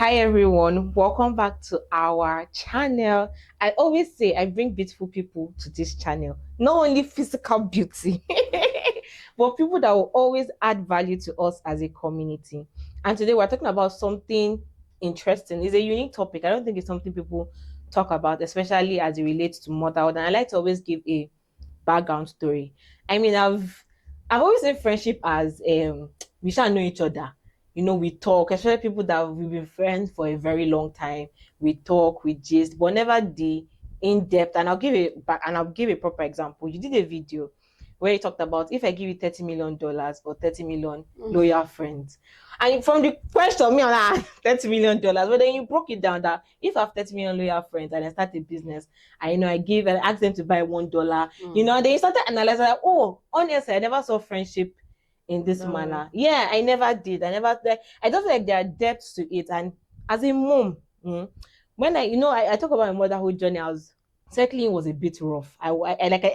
Hi everyone, welcome back to our channel. I always say I bring beautiful people to this channel, not only physical beauty, but people that will always add value to us as a community. And today we're talking about something interesting. It's a unique topic. I don't think it's something people talk about, especially as it relates to motherhood. And I like to always give a background story. I mean, I've always seen friendship as we shall know each other. We talk, especially people that we've been friends for a very long time. We talk, we gist, but never the in depth. And I'll give a proper example. You did a video where you talked about if I give you $30 million or 30 million loyal friends. And from the question, me on that $30 million, but then you broke it down that if I have 30 million loyal friends and I start a business, I ask them to buy $1. And then you started analyzing like, oh, honestly, I never saw friendship in this manner. Yeah, I never did. I just feel like there are depths to it. And as a mom, when I talk about my motherhood journey, settling was a bit rough. I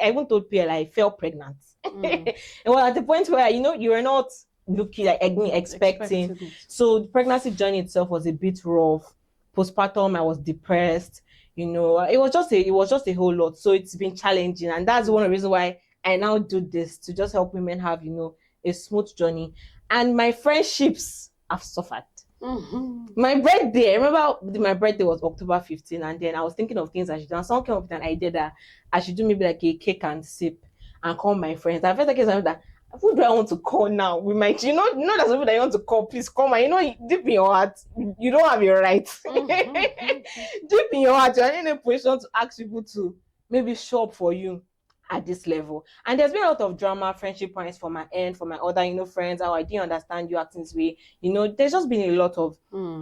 even told people I felt pregnant. And well, at the point where you were not looking like expecting. So the pregnancy journey itself was a bit rough. Postpartum, I was depressed. It was just a whole lot. So it's been challenging, and that's one of the reasons why I now do this, to just help women have a smooth journey. And my friendships have suffered. My birthday, I remember my birthday was October 15, and then I was thinking of things I should do. And someone came up with an idea that I should do maybe like a cake and sip and call my friends. I felt like it's something that, who do I want to call now? We might, that's something that you want to call. Please call my, deep in your heart, you don't have your right. Deep in your heart, you're in a position to ask people to maybe show up for you at this level. And there's been a lot of drama, friendship points for my end, for my other, friends. How I didn't understand you acting this way. There's just been a lot of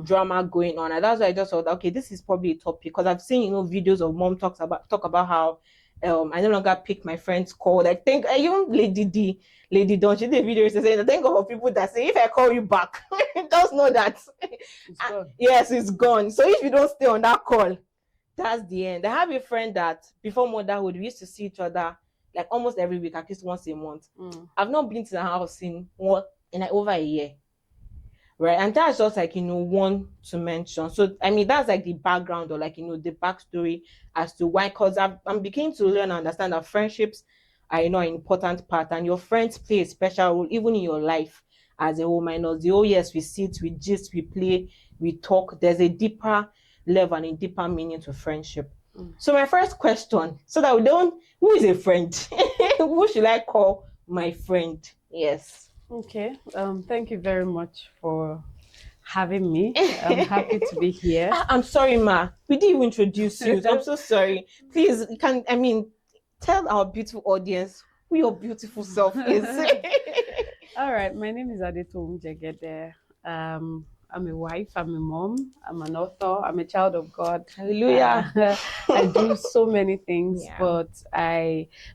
drama going on. And that's why I just thought, okay, this is probably a topic, because I've seen, videos of mom talk about how I no longer pick my friend's call. I think even Lady Don, she did a video saying, thank God for people that say, if I call you back, just know that yes, it's gone. So if you don't stay on that call, that's the end. I have a friend that before motherhood, we used to see each other like almost every week, at least once a month. I've not been to the house in like over a year. Right. And that's just like, one to mention. So, I mean, that's like the background, or like, the backstory as to why, because I'm beginning to learn and understand that friendships are, an important part, and your friends play a special role even in your life as a whole. Minus the, oh yes, we sit, we gist, we play, we talk. There's a deeper level and a deeper meaning to friendship. So my first question, so that who is a friend? Who should I call my friend? Yes. Okay. Thank you very much for having me. I'm happy to be here. I'm sorry, Ma. We didn't even introduce you. I'm so sorry. Please, tell our beautiful audience who your beautiful self is. All right. My name is Adetum Jegede. I'm a wife, I'm a mom, I'm an author, I'm a child of God. Hallelujah. I do so many things,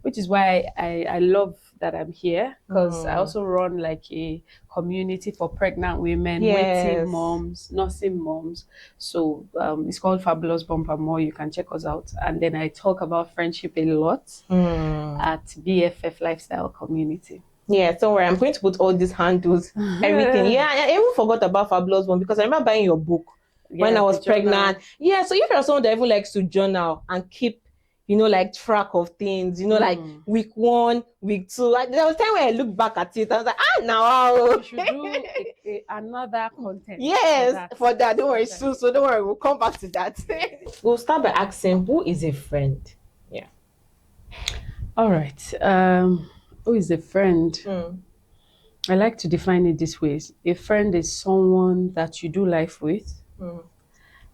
which is why I love that I'm here, because I also run like a community for pregnant women, waiting moms, nursing moms. So it's called Fabulous Bumper More. You can check us out. And then I talk about friendship a lot at BFF Lifestyle Community. Yeah, don't worry. I'm going to put all these handles, everything. Yeah, I even forgot about Fabulous One, because I remember buying your book when I was pregnant. Yeah, so if you're someone that even likes to journal and keep, like track of things, like week 1, week 2. There was a time when I looked back at it, I was like, now you should do another content. Yes, for that. Don't worry, so don't worry, we'll come back to that. We'll start by asking, who is a friend? Yeah. All right. Who is a friend? I like to define it this way. A friend is someone that you do life with,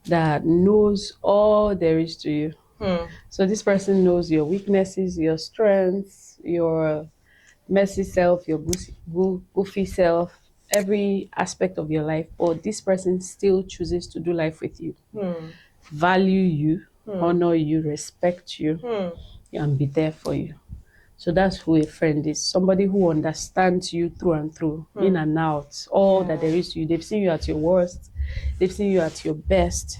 that knows all there is to you. So this person knows your weaknesses, your strengths, your messy self, your goofy self, every aspect of your life. But this person still chooses to do life with you, value you, honor you, respect you, and be there for you. So that's who a friend is. Somebody who understands you through and through, in and out, all that there is to you. They've seen you at your worst. They've seen you at your best.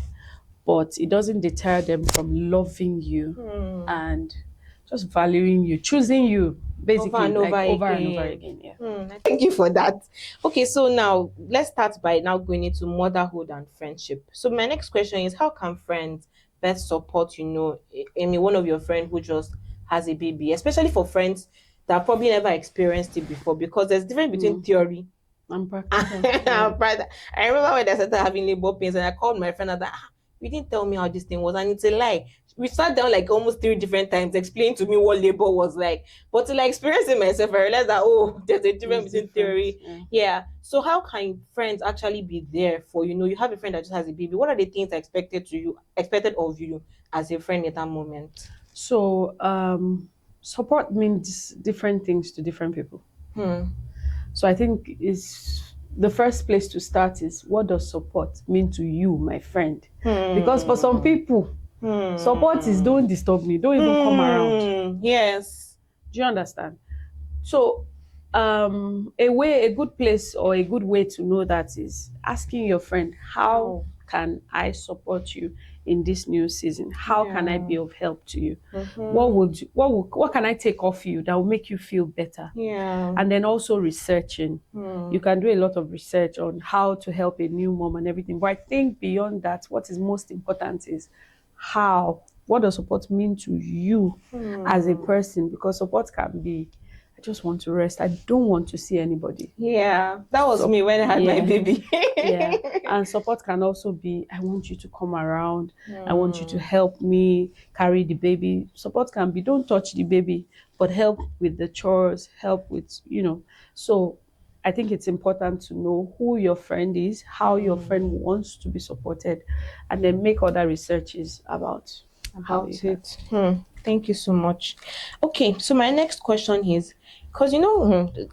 But it doesn't deter them from loving you and just valuing you, choosing you, Over basically, and like over over and over again. again. Yeah. Thank you for that. Okay, so now let's start by now going into motherhood and friendship. So my next question is, how can friends best support, I mean, one of your friend who just has a baby, especially for friends that probably never experienced it before, because there's difference between Mm. theory. I'm practical. Yeah. I remember when I started having labor pains and I called my friend and I was like, you didn't tell me how this thing was, and it's a lie. We sat down like almost 3 different times, explain to me what labor was like. But to like experience it myself, I realized that there's a difference It's between different. theory. Yeah. Yeah. So how can friends actually be there for you have a friend that just has a baby? What are the things expected of you as a friend at that moment? So support means different things to different people. Hmm. So I think is the first place to start is, what does support mean to you, my friend? Because for some Hmm. people, support is, Hmm. don't disturb me, don't even come around. Yes. Do you understand? So a good place or a good way to know that is asking your friend, how How? can I support you in this new season? How can I Yeah. be of help to you? Mm-hmm. What can I take off you that will make you feel better? Yeah. And then also researching. You Hmm. can do a lot of research on how to help a new mom and everything. But I think beyond that, what is most important is how. What does support mean to you as a Hmm. person? Because support can be, I just want to rest. I don't want to see anybody. Yeah. That was So me when I had my yeah, baby. yeah. And support can also be, I want you to come around. I want you to Hmm. help me carry the baby. Support can be, don't touch the baby, but help with the chores, help with. So I think it's important to know who your friend is, how your Hmm. friend wants to be supported, and then make other researches about how you About can. it. Thank you so much. Okay, so my next question is, because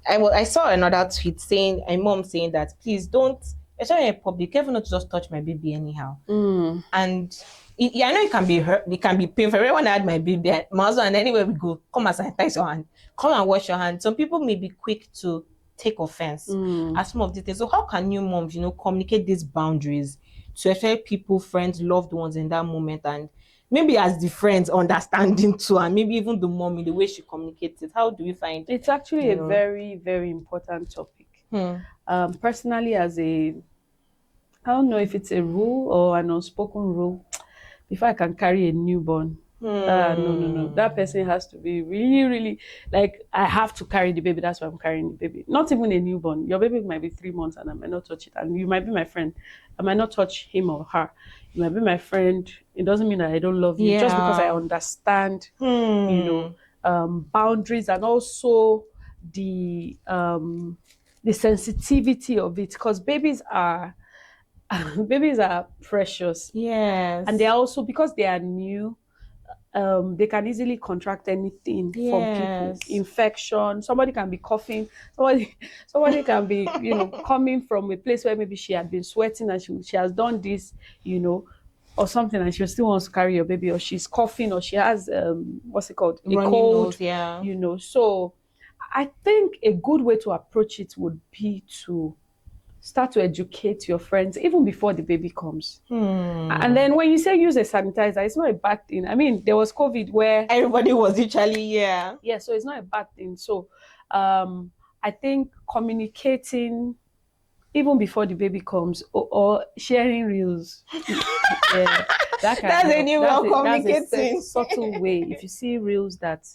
I saw another tweet saying, a mom saying that please don't, especially in public, careful not to just touch my baby anyhow. Mm, And yeah, I know it can be hurt, it can be painful. Everyone had my baby, my husband, and anywhere we go, come and sanitize your hand, come and wash your hand. Some people may be quick to take offense mm. at some of these things. So how can new moms, communicate these boundaries to affect people, friends, loved ones in that moment, and maybe as the friends understanding too, and maybe even the mom in the way she communicates it. How do we find, It's actually you a know? very, very important topic. Hmm. Personally, I don't know if it's a rule or an unspoken rule. Before I can carry a newborn, no, no, no. That Hmm. person has to be really, really, like, I have to carry the baby. That's why I'm carrying the baby. Not even a newborn. Your baby might be 3 months and I might not touch it. And you might be my friend. I might not touch him or her. You might be my friend. It doesn't mean that I don't love you. Just because I Yeah. understand, you know, Hmm. boundaries, and also the um, the sensitivity of it. Because babies are babies are precious, and they Yes. are also, because they are new, they can easily contract anything from people. Yes. Infection. Somebody can be coughing. Somebody, somebody can be, coming from a place where maybe she had been sweating and she has done this, you know, or something, and she still wants to carry your baby, or she's coughing, or she has what's it called, a Running cold, nose, yeah. So I think a good way to approach it would be to start to educate your friends even before the baby comes. And Hmm. then when you say use a sanitizer, it's not a bad thing. I mean, there was COVID where, Everybody was literally, yeah. yeah, so it's not a bad thing. So I think communicating even before the baby comes, or sharing reels, yeah, that can That's a help. new way That's of a communicating. subtle way. If you see reels that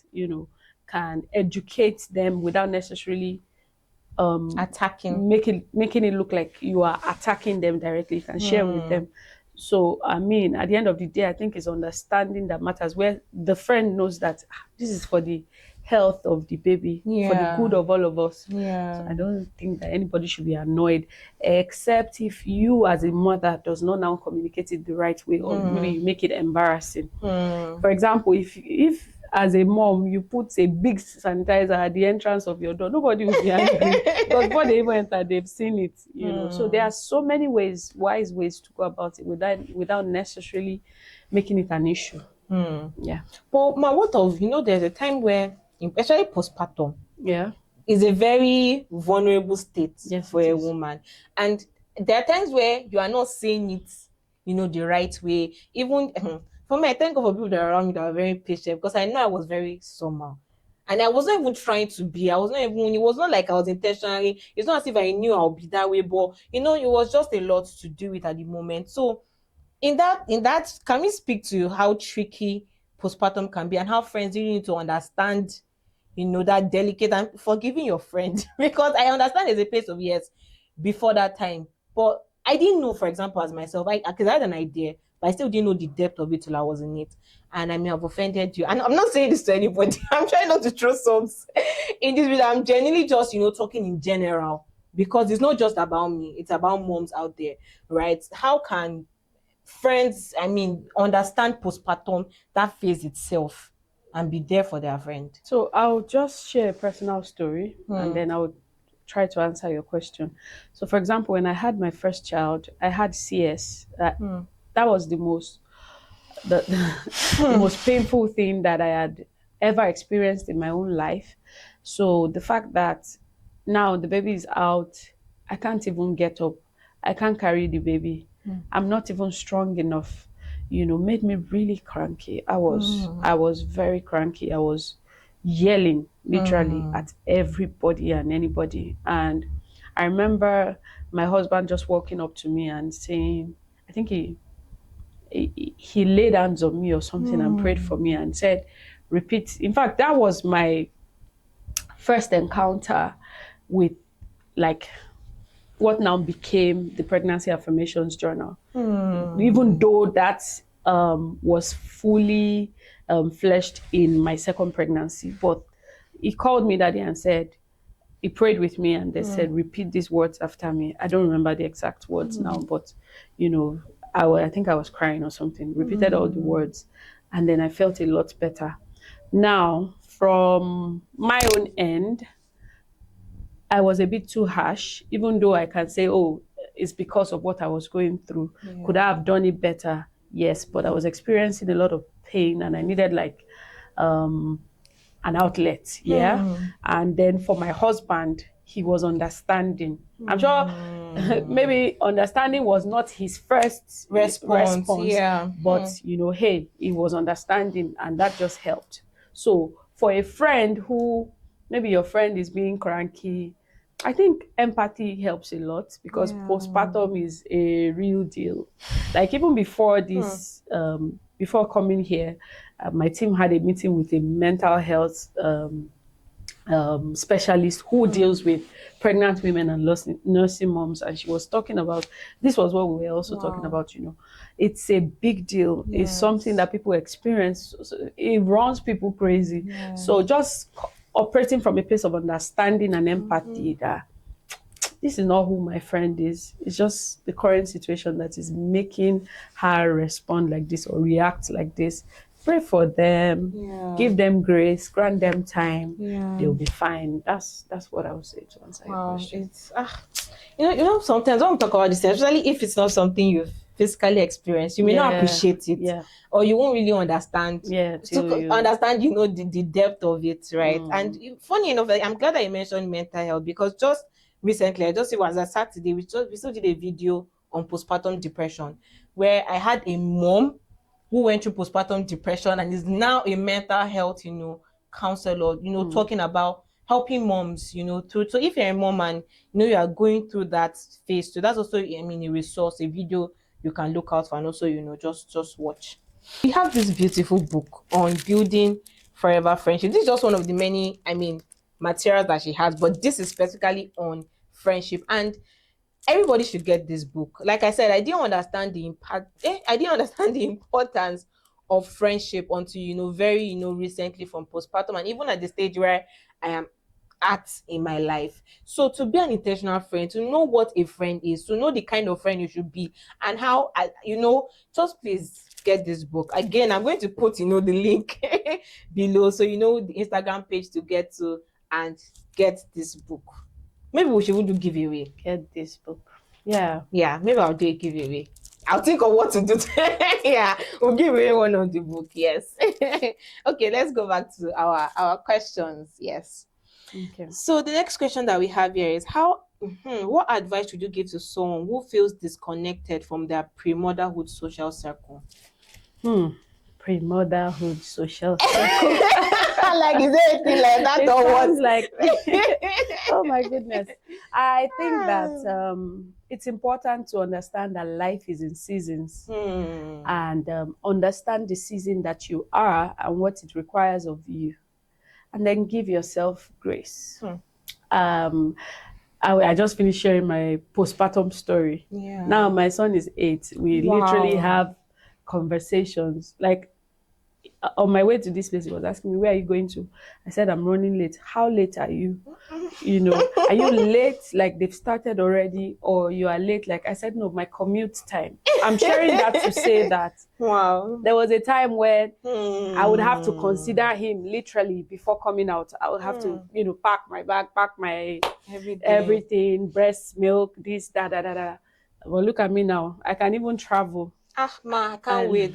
can educate them without necessarily Attacking. making it look like you are attacking them directly, you can share with Hmm. them. So I mean, at the end of the day, I think it's understanding that matters, where the friend knows that this is for the health of the baby, for the good Yeah. of all of us. So I Yeah. don't think that anybody should be annoyed, except if you as a mother does not now communicate it the right way, or maybe Hmm. you make it embarrassing. Hmm. For example, if as a mom you put a big sanitizer at the entrance of your door, nobody will be angry, because before they even enter, they've seen it. So there are Hmm. so many wise ways to go about it without necessarily making it an issue. Hmm. Yeah. But what of, there's a time where, especially postpartum, Yeah. is a very vulnerable state Yes, for it a is. woman. And there are times where you are not saying it, the right way. Even For me, I thank God for people that are around me that are very patient because I know I was very somehow. And I wasn't even trying to be. I was not even, it was not like I was intentionally, it's not as if I knew I'll be that way, but it was just a lot to do with at the moment. So in that, can we speak to how tricky postpartum can be and how friends really need to understand that delicate and forgiving your friend because I understand there's a place of yes before that time, but I didn't know, for example, as myself, because I had an idea, but I still didn't know the depth of it till I was in it, and I may have offended you. And I'm not saying this to anybody. I'm trying not to throw some in this video. I'm genuinely just talking in general because it's not just about me; it's about moms out there, right? How can friends, understand postpartum, that phase itself, and be there for their friend? So I'll just share a personal story and then I'll try to answer your question. So for example, when I had my first child, I had CS. That was the, the most painful thing that I had ever experienced in my own life. So the fact that now the baby is out, I can't even get up, I can't carry the baby, I'm not even strong enough, made me really cranky. I was very cranky. I was yelling literally at everybody and anybody. And I remember my husband just walking up to me and saying, I think he laid hands on me or something and prayed for me and said, repeat. In fact, that was my first encounter with like what now became the Pregnancy Affirmations Journal. Even though that was fully fleshed in my second pregnancy, but he called me that day and said, he prayed with me and they said, repeat these words after me. I don't remember the exact words now, but I think I was crying or something. Repeated all the words, and then I felt a lot better. Now, from my own end, I was a bit too harsh, even though I can say, oh, it's because of what I was going through. Yeah. Could I have done it better? Yes, but I was experiencing a lot of pain and I needed like an outlet. Yeah. And then for my husband, he was understanding. I'm sure maybe understanding was not his first response. Yeah. But hey, he was understanding and that just helped. So for a friend who maybe your friend is being cranky, I think empathy helps a lot because postpartum is a real deal. Like even before this, before coming here, my team had a meeting with a mental health specialist who deals with pregnant women and nursing moms, and she was talking about, this was what we were also talking about, it's a big deal. Yes. It's something that people experience. So it runs people crazy. Yes. So just operating from a place of understanding and empathy that this is not who my friend is. It's just the current situation that is making her respond like this or react like this. Pray for them, give them grace, grant them time. They'll be fine. That's what I would say to answer your question. It's sometimes when we talk about this, especially if it's not something you've physically experienced, you may not appreciate it, or you won't really understand. Understand, the depth of it, right? And funny enough, I'm glad that you mentioned mental health because just recently, it was a Saturday, we still did a video on postpartum depression where I had a mom who went through postpartum depression and is now a mental health, counselor, talking about helping moms, so if you're a mom and you are going through that phase, so that's also a resource, a video you can look out for, and also just watch. We have this beautiful book on building forever friendship. This is just one of the many materials that she has, but this is specifically on friendship, and everybody should get this book. Like I said, I didn't understand the impact. I didn't understand the importance of friendship until very recently from postpartum, and even at the stage where I am at in my life. So to be an intentional friend, to know what a friend is, to know the kind of friend you should be, and how just please get this book. Again, I'm going to put the link below, so the Instagram page to get to and get this book. Maybe we should do giveaway. Get this book. Yeah. Yeah, maybe I'll do a giveaway. I'll think of what to do. Yeah, we'll give away one of the book. Yes. Okay, let's go back to our questions. Yes. Okay. So the next question that we have here is what advice would you give to someone who feels disconnected from their pre-motherhood social circle? Pre-motherhood social circle. Like, is there anything like that It or sounds what? like, oh my goodness. I think that it's important to understand that life is in seasons and understand the season that you are and what it requires of you, and then give yourself grace. Um, I just finished sharing my postpartum story. Yeah. Now my son is 8. We literally have conversations like on my way to this place. He was asking me, where are you going to? I said, I'm running late. How late are you? You know, are you late like they've started already, or you are late? Like I said, no, my commute time. I'm sharing that to say that there was a time when I would have to consider him literally before coming out. I would have to, you know, pack my bag, pack my everything, breast milk, this, da, da, da, da. Well, look at me now. I can even travel. Ah, ma, I can't wait.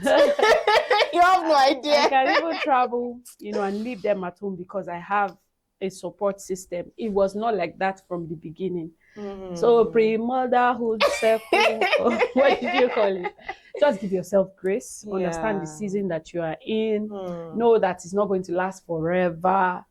You have no idea. I can even travel, you know, and leave them at home because I have a support system. It was not like that from the beginning. So pre-motherhood circle, what did you call it? Just give yourself grace. Understand the season that you are in. Know that it's not going to last forever.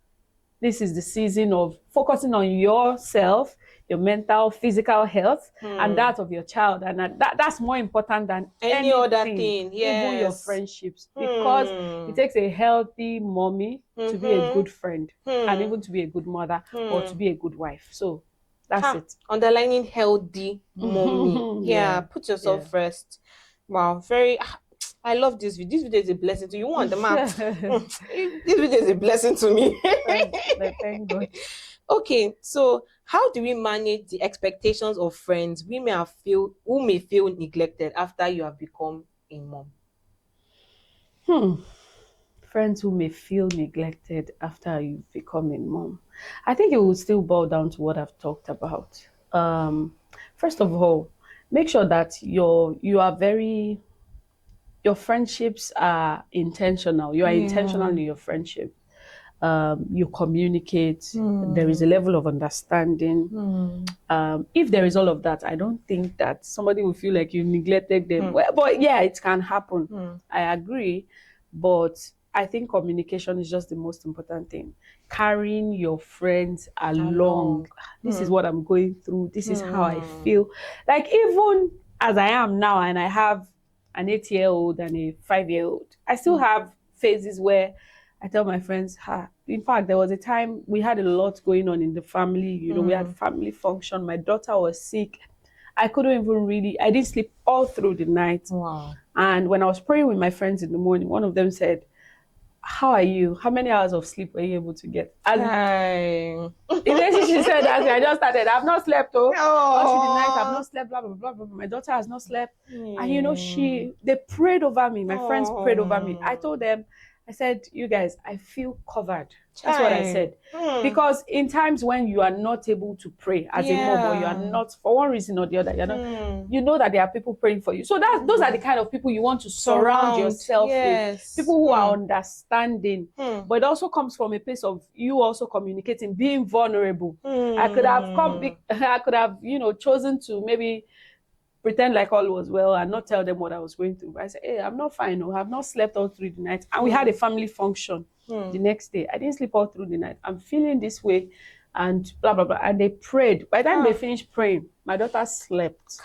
This is the season of focusing on yourself, your mental, physical health, and that of your child. And that's more important than any other thing. Yes. Even your friendships. Because it takes a healthy mommy to be a good friend and even to be a good mother or to be a good wife. So that's it. Underlining healthy mommy. Yeah, put yourself first. Wow, very... I love this video. This video is a blessing to you. You want the map? This video is a blessing to me. Thank God. Okay, so how do we manage the expectations of friends who may feel neglected after you have become a mom? Friends who may feel neglected after you've become a mom. I think it will still boil down to what I've talked about. First of all, make sure that your friendships are intentional. You are intentional in your friendship. You communicate. There is a level of understanding. If there is all of that, I don't think that somebody will feel like you neglected them. Well, but yeah, it can happen. I agree. But I think communication is just the most important thing. Carrying your friends along. This is what I'm going through. This is how I feel. Like even as I am now, and I have an 8-year-old and a 5-year-old, I still have phases where I tell my friends, in fact, there was a time we had a lot going on in the family. You know, we had family function. My daughter was sick. I couldn't even I didn't sleep all through the night. Wow. And when I was praying with my friends in the morning, one of them said, how are you? How many hours of sleep were you able to get? Eventually she said that I just started. I've not slept all through the night. I've not slept, blah, blah, blah, blah. My daughter has not slept. And you know, they prayed over me. My friends prayed over me. I told them, I said, you guys, I feel covered. That's what I said. Because in times when you are not able to pray as a mom, or you are not, for one reason or the other, you're not, you know that there are people praying for you. So those are the kind of people you want to surround yourself with. People who are understanding. But it also comes from a place of you also communicating, being vulnerable. I could have chosen to maybe pretend like all was well and not tell them what I was going through. But I said, hey, I'm not fine. No, I've not slept all through the night. And we had a family function the next day. I didn't sleep all through the night. I'm feeling this way and blah, blah, blah. And they prayed. By the time they finished praying, my daughter slept.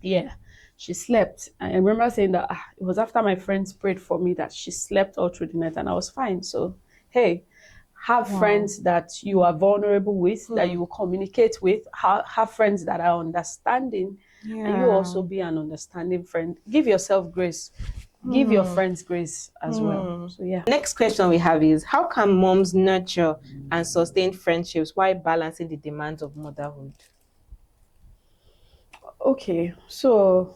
Yeah, she slept. And I remember saying that it was after my friends prayed for me that she slept all through the night and I was fine. So, hey, have friends that you are vulnerable with, that you will communicate with. Have friends that are understanding. And you also be an understanding friend. Give yourself grace. Give your friends grace as well. So yeah. Next question we have is, how can moms nurture and sustain friendships while balancing the demands of motherhood? Okay, so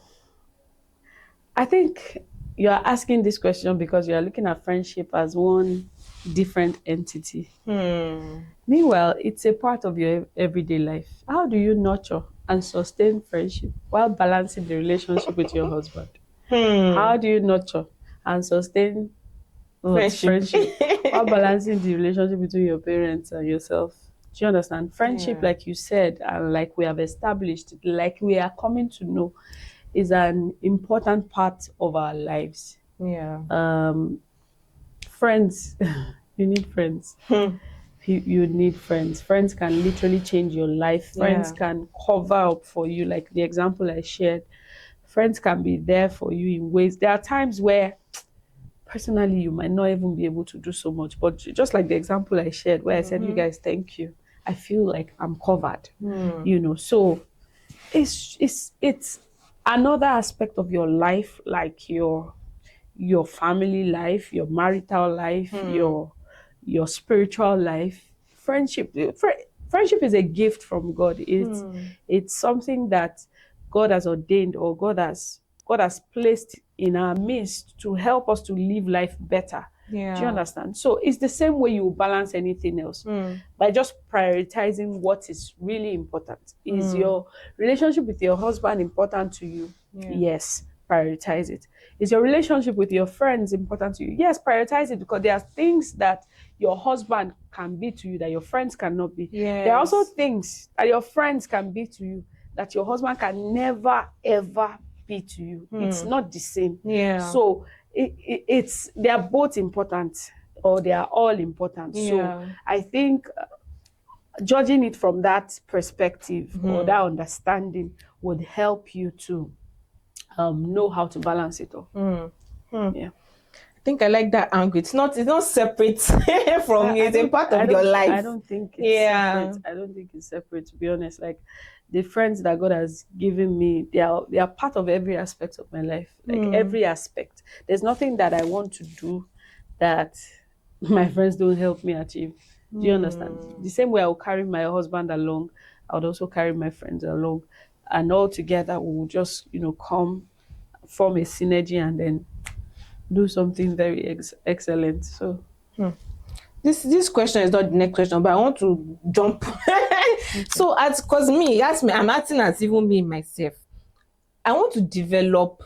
I think you are asking this question because you are looking at friendship as one different entity. Meanwhile, it's a part of your everyday life. How do you nurture and sustain friendship while balancing the relationship with your husband? How do you nurture and sustain friendship while balancing the relationship between your parents and yourself? Do you understand? Friendship, like you said, and like we have established, like we are coming to know, is an important part of our lives. Yeah. Friends, you need friends. You need friends. Friends can literally change your life. Friends Yeah. can cover up for you, like the example I shared. Friends can be there for you in ways. There are times where personally you might not even be able to do so much, but just like the example I shared where I said, you guys, thank you, I feel like I'm covered. So it's another aspect of your life, like your family life, your marital life, your spiritual life. Friendship is a gift from God. It's something that God has ordained, or God has placed in our midst to help us to live life better. Do you Yeah. understand? So it's the same way you balance anything else, by just prioritizing what is really important. Is your relationship with your husband important to you? Yeah. Yes, prioritize it. Is your relationship with your friends important to you? Yes, prioritize it, because there are things that your husband can be to you that your friends cannot be. There are also Yes. things that your friends can be to you that your husband can never ever be to you. It's not the same. Yeah. So it's they are both important, or they are all important. So Yeah. I think judging it from that perspective or that understanding would help you to know how to balance it all. Yeah. I think I like that angle. It's not separate from you. It's a part of your I life. don't think it's Yeah. separate. I don't think it's separate, to be honest. Like, the friends that God has given me, they are part of every aspect of my life. Like, every aspect. There's nothing that I want to do that my friends don't help me achieve. Do you understand? The same way I will carry my husband along, I would also carry my friends along. And all together we will just, come, form a synergy, and then do something very excellent. So, This question is not the next question, but I want to jump. okay. So, as because me, that's me. I'm acting as even me myself. I want to develop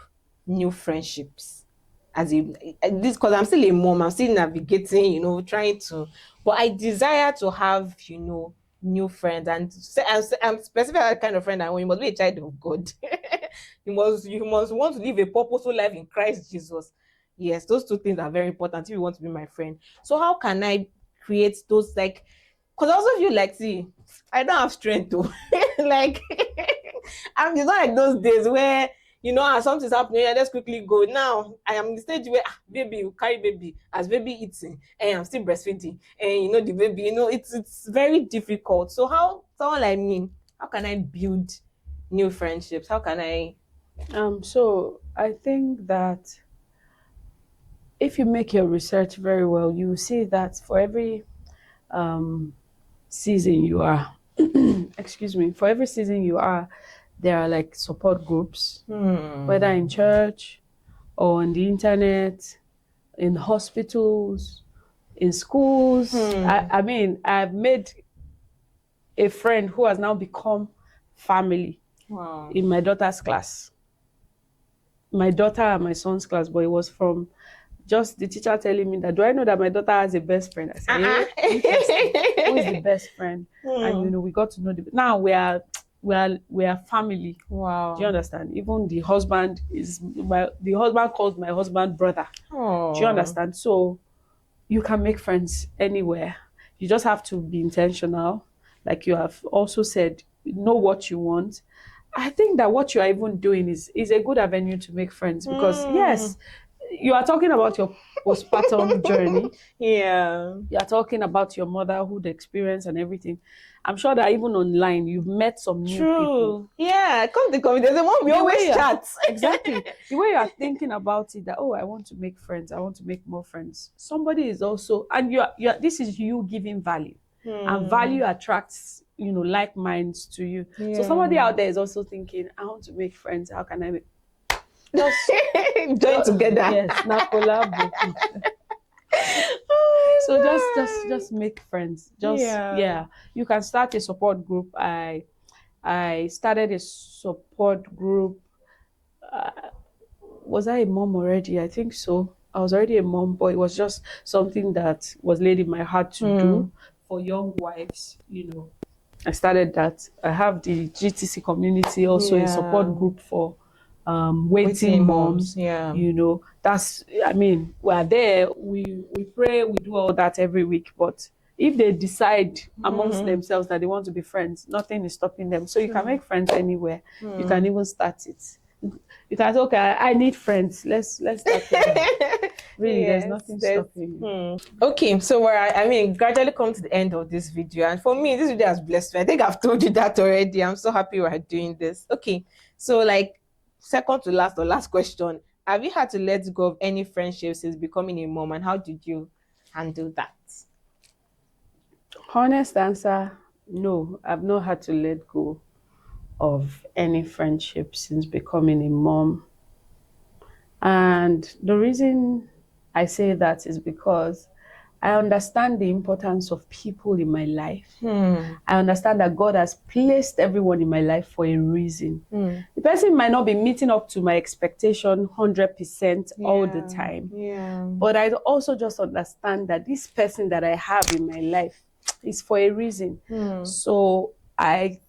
new friendships as a this because I'm still a mom. I'm still navigating, trying to. But I desire to have, new friends, and I'm specific kind of friend. I want you must be a child of God. you must want to live a purposeful life in Christ Jesus. Yes, those two things are very important if you want to be my friend. So how can I create those, like? Because I also feel like, see, I don't have strength to like. It's not like those days where as something's happening, let's quickly go. Now I am in the stage where baby, you carry baby as baby eating, and I'm still breastfeeding, and the baby, it's very difficult. So how someone like me, how can I build new friendships? How can I? So I think that if you make your research very well, you will see that for every season you are, excuse me, for every season you are, there are like support groups, whether in church or on the internet, in hospitals, in schools. I mean, I've made a friend who has now become family Wow. in my daughter's class. My daughter and my son's class, but it was from just the teacher telling me that, do I know that my daughter has a best friend? I said, interesting. Who is the best friend? And we got to know now we are family. Wow. Do you understand? Even the husband calls my husband brother. Oh. Do you understand? So you can make friends anywhere. You just have to be intentional. Like you have also said, know what you want. I think that what you are even doing is a good avenue to make friends, because yes, you are talking about your postpartum journey. Yeah. You are talking about your motherhood experience and everything. I'm sure that even online you've met some new people. True. Yeah. Come to come. There's a one we always chat. Exactly. The way you are thinking about it, that, oh, I want to make friends, I want to make more friends. Somebody is also, and you're this is you giving value. And value attracts, like minds to you. So somebody out there is also thinking, I want to make friends. How can I make? Just join together. Yes, not collab. So just make friends. Yeah. You can start a support group. I started a support group. Was I a mom already? I think so. I was already a mom, but it was just something that was laid in my heart to do for young wives. I started that. I have the GTC community, also a support group for waiting moms. Yeah. I mean, we're there, we pray, we do all that every week, but if they decide amongst themselves that they want to be friends, nothing is stopping them. So you can make friends anywhere. You can even start it. You can say, okay, I need friends. Let's start it. Really, there's Yes, nothing stopping you. Okay, so I mean, gradually come to the end of this video, and for me, this video has blessed me. I think I've told you that already. I'm so happy we're doing this. Okay, so like second to last or last question: have you had to let go of any friendship since becoming a mom, and how did you handle that? Honest answer, no. I've not had to let go of any friendship since becoming a mom. And the reason I say that is because I understand the importance of people in my life. I understand that God has placed everyone in my life for a reason. The person might not be meeting up to my expectation 100% all the time. But I also just understand that this person that I have in my life is for a reason. So I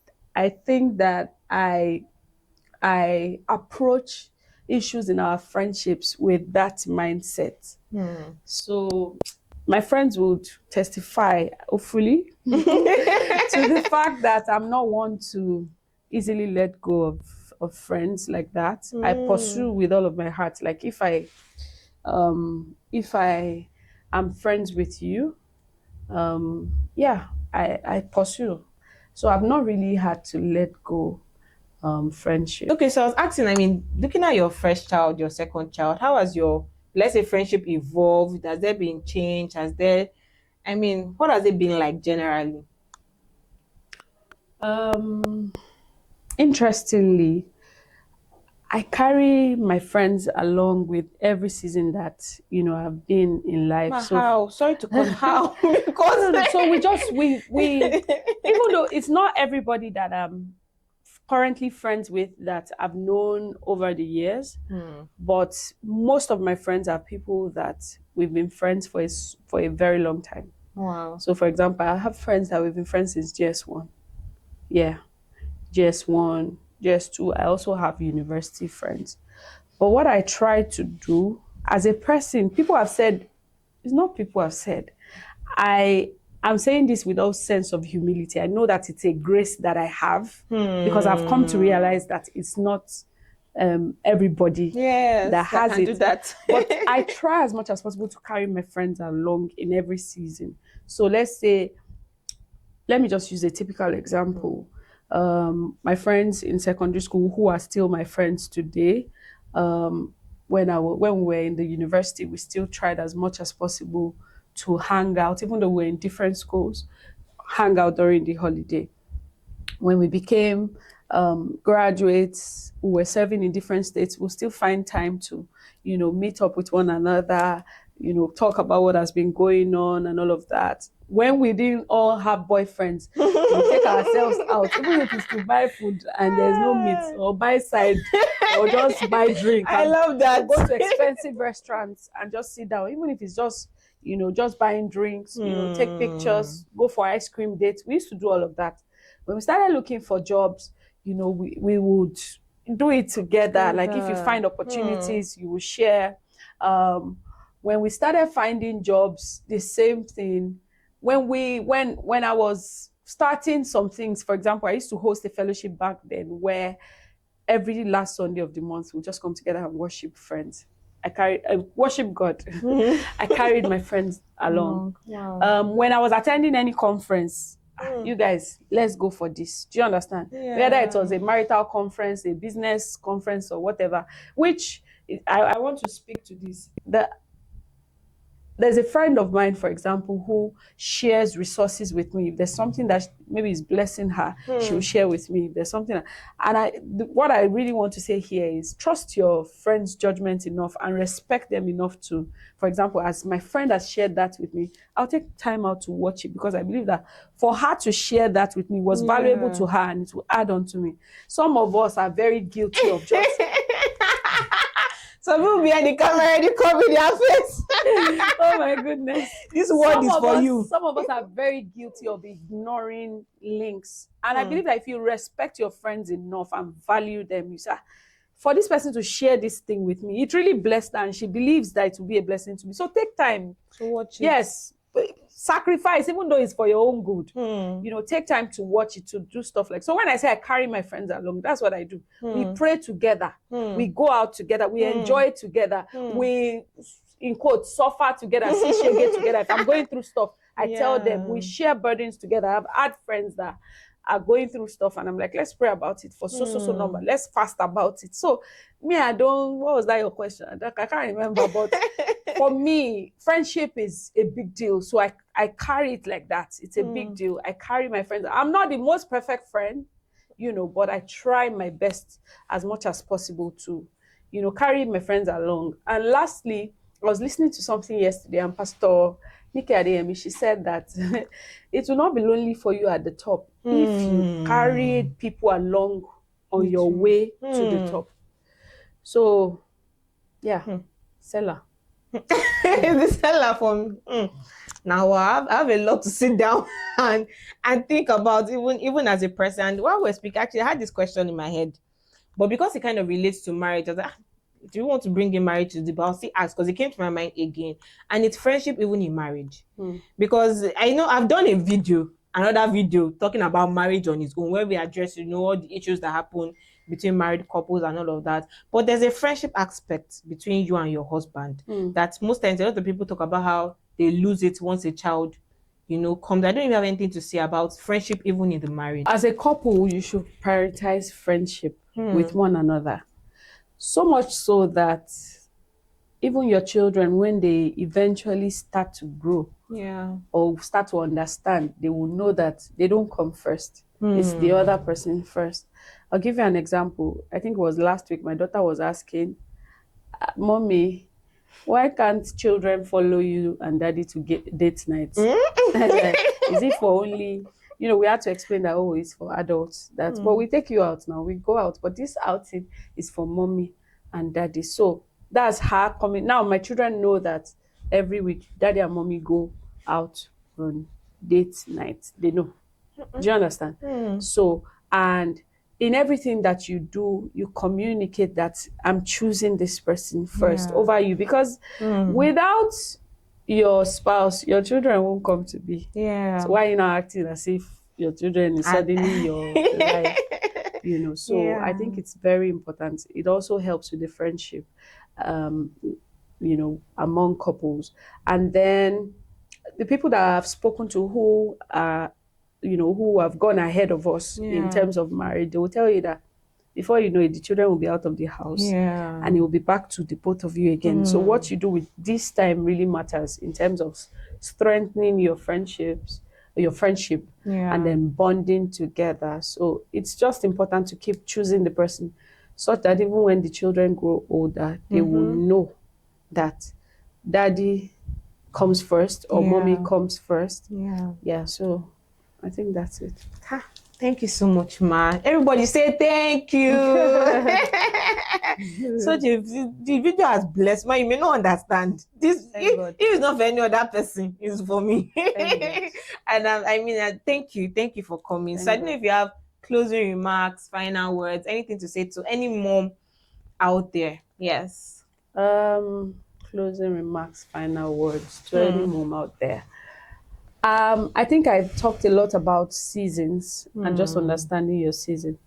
think that I approach issues in our friendships with that mindset. So my friends would testify, hopefully, to the fact that I'm not one to easily let go of friends like that. I pursue with all of my heart. Like if I am friends with you, yeah, I pursue. So I've not really had to let go friendship. Okay, so I was asking, I mean, looking at your first child, your second child, how has your, let's say, friendship evolved? Has there been change? Has there, I mean, what has it been like generally? Um, Interestingly, I carry my friends along with every season that I've been in life. Ma, So how? Sorry to cut how because so we even though it's not everybody that I'm currently friends with that I've known over the years, but most of my friends are people that we've been friends for a very long time. Wow. So for example, I have friends that we've been friends since GS1. Yeah. GS1, GS2. I also have university friends. But what I try to do as a person, people have said, it's not people have said, I'm saying this with all sense of humility. I know that it's a grace that I have because I've come to realize that it's not everybody that has it. Do that. But I try as much as possible to carry my friends along in every season. So let me just use a typical example. My friends in secondary school who are still my friends today, when we were in the university, we still tried as much as possible to hang out, even though we were in different schools, hang out during the holiday. When we became graduates who were serving in different states, we'll still find time to, meet up with one another, talk about what has been going on and all of that. When we didn't all have boyfriends, we take ourselves out, even if it's to buy food and there's no meat, or buy side, or just buy drink. I love that. Go to expensive restaurants and just sit down, even if it's just, just buying drinks, take pictures, go for ice cream dates. We used to do all of that. When we started looking for jobs, we would do it together. Like if you find opportunities, you will share. When we started finding jobs, the same thing. When I was starting some things, for example, I used to host a fellowship back then where every last Sunday of the month we just come together and worship friends. I worship God. I carried my friends along. Wow. When I was attending any conference, you guys, let's go for this. Do you understand? Yeah. Whether it was a marital conference, a business conference, or whatever, which I want to speak to this. There's a friend of mine, for example, who shares resources with me. If there's something that maybe is blessing her, she'll share with me. If there's something, what I really want to say here is trust your friend's judgment enough and respect them enough to, for example, as my friend has shared that with me, I'll take time out to watch it because I believe that for her to share that with me was valuable to her and it will add on to me. Some of us are very guilty of just Some people behind the camera already covered their face. Oh my goodness. This word is for you. Some of us are very guilty of ignoring links. And I believe that if you respect your friends enough and value them, you say, for this person to share this thing with me, it really blessed her, and she believes that it will be a blessing to me. So take time to watch it. Yes, sacrifice, even though it's for your own good. Take time to watch it, to do stuff like. So when I say I carry my friends along, that's what I do. We pray together, we go out together, we enjoy together, we, in quotes, suffer together, see shege together. If I'm going through stuff, I tell them, we share burdens together. I've had friends that are going through stuff, and I'm like, let's pray about it for so number. Let's fast about it. So me, I don't. What was that your question? I can't remember. But for me, friendship is a big deal. So I carry it like that. It's a big deal. I carry my friends. I'm not the most perfect friend, but I try my best as much as possible to, carry my friends along. And lastly, I was listening to something yesterday, and Pastor Nikki Adeyemi, she said that it will not be lonely for you at the top if you carried people along on your way to the top. So, yeah, seller. The seller for me. Now I have a lot to sit down and think about, even as a person. And while we're speaking, actually, I had this question in my head, but because it kind of relates to marriage, I was like, do you want to bring in marriage to the but I'll see ask, because it came to my mind again, and it's friendship even in marriage. Because I know I've done another video talking about marriage on its own, where we address all the issues that happen between married couples and all of that. But there's a friendship aspect between you and your husband that most times a lot of people talk about how they lose it once a child comes. I don't even have anything to say about friendship even in the marriage. As a couple, you should prioritize friendship with one another. So much so that even your children, when they eventually start to grow or start to understand, they will know that they don't come first. It's the other person first. I'll give you an example. I think it was last week, my daughter was asking, Mommy, why can't children follow you and daddy to get date nights? Is it for only, we had to explain that, it's for adults. But we take you out now, we go out. But this outing is for mommy and daddy. So that's her coming. Now my children know that every week, daddy and mommy go out on date night. They know. Do you understand? So, and in everything that you do, you communicate that I'm choosing this person first over you, because without your spouse, your children won't come to be. So why are you not acting as if your children is suddenly your life? So I think it's very important. It also helps with the friendship, among couples. And then the people that I've spoken to who are who have gone ahead of us in terms of marriage, they will tell you that before you know it, the children will be out of the house and it will be back to the both of you again. So what you do with this time really matters in terms of strengthening your friendship and then bonding together. So it's just important to keep choosing the person such that even when the children grow older, they will know that daddy comes first or mommy comes first. So I think that's it. Thank you so much, ma. Everybody say thank you. So the video has blessed me. You may not understand this. If it's not for any other person, it's for me. And thank you for coming. So I don't know if you have closing remarks, final words, anything to say to any mom out there. Yes. Closing remarks, final words to any mom out there. I think I've talked a lot about seasons and just understanding your season.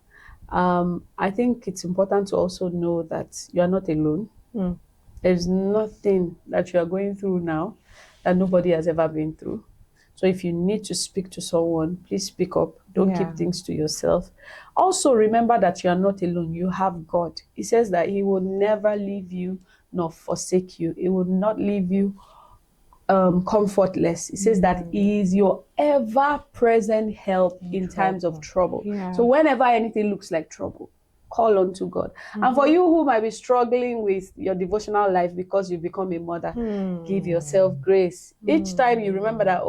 I think it's important to also know that you are not alone. There's nothing that you are going through now that nobody has ever been through. So if you need to speak to someone, please speak up. Don't keep things to yourself. Also, remember that you are not alone. You have God. He says that He will never leave you nor forsake you. He will not leave you comfortless. It says that He is your ever-present help in times of trouble. So whenever anything looks like trouble, call on to God. And for you who might be struggling with your devotional life because you've become a mother, give yourself grace. Each time you remember that,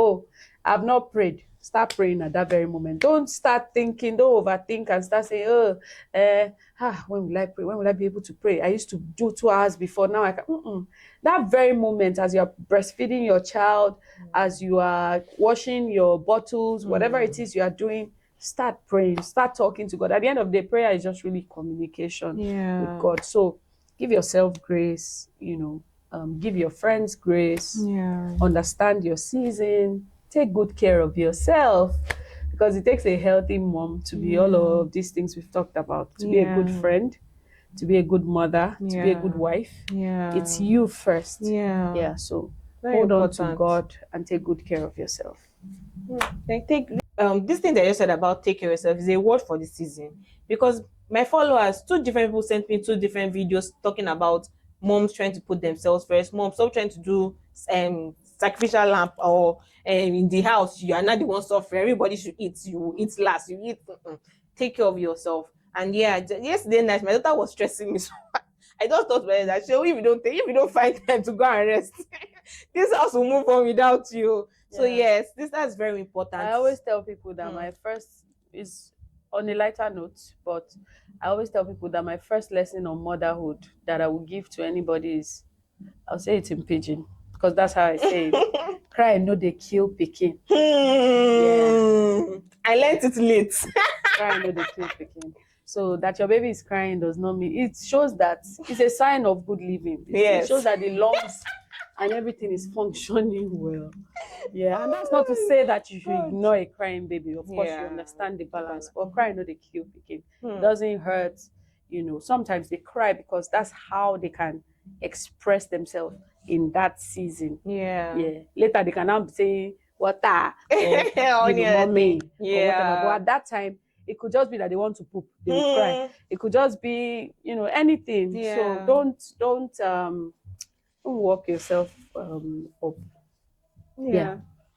I've not prayed, start praying at that very moment. Don't start thinking, don't overthink and start saying, when will I pray? When will I be able to pray? I used to do 2 hours before, now I can. That very moment, as you're breastfeeding your child, as you are washing your bottles, whatever it is you are doing, start praying, start talking to God. At the end of the day, prayer is just really communication with Yeah. God. So give yourself grace, give your friends grace, Yeah. understand your season, take good care of yourself, because it takes a healthy mom to be all of these things we've talked about, to be a good Yeah. friend, to be a good mother, to be a good Yeah. wife. It's Yeah. you first. Yeah. Yeah, so Very hold on to important. God and take good care of yourself. Like take this thing that you said about take care of yourself is a word for the season, because my followers, two different people sent me two different videos talking about moms trying to put themselves first. Mom, stop trying to do sacrificial lamp, or in the house you are not the one suffering. Everybody should eat. You eat last. You eat. Take care of yourself. And yeah, yesterday night my daughter was stressing me so I just thought about that. So if you don't find time to go and rest, this house will move on without you. So Yeah. yes, that's very I important. always tell people that Mm. my first is on a lighter note, but I always tell people that my first lesson on motherhood that I will give to anybody is, I'll say it in pidgin because that's how I say it. Cry no dey kill pikin. Yeah. I learned it late. Cry no dey kill pikin. So that your baby is crying does not mean, it shows that it's a sign of good living. It shows Yes. that the lungs and everything is functioning well. Yeah, and that's not to say that you should ignore a crying baby. Of course, you Yeah. understand the balance, but crying no dey kill pikin. It Hmm. doesn't hurt. Sometimes they cry because that's how they can express themselves in that season. Yeah. Yeah. Later they can now be saying water or On the other mommy thing. or whatever. But Yeah. at that time, it could just be that they want to poop, they will cry. It could just be, anything. So Yeah. don't walk yourself up. Yeah. Yeah.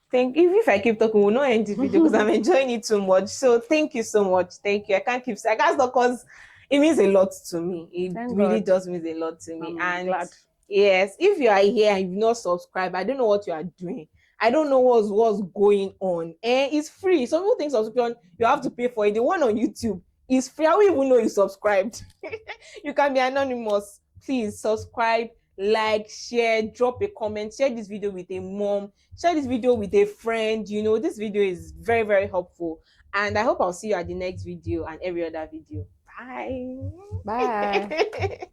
Thank if I keep talking, we'll not end the video because I'm enjoying it too much. So thank you so much. Thank you. I can't stop because it means a lot to me. It Thank really God. does mean a lot to me. I'm And glad. yes, if you are here and you've not subscribed, I don't know what you are doing. I don't know what's going on. And it's free. Some people think subscription you have to pay for it. The one on YouTube is free. I don't even know you subscribed. You can be anonymous. Please subscribe, like, share, drop a comment, share this video with a mom, share this video with a friend. This video is very, very helpful. And I hope I'll see you at the next video and every other video. Bye. Bye.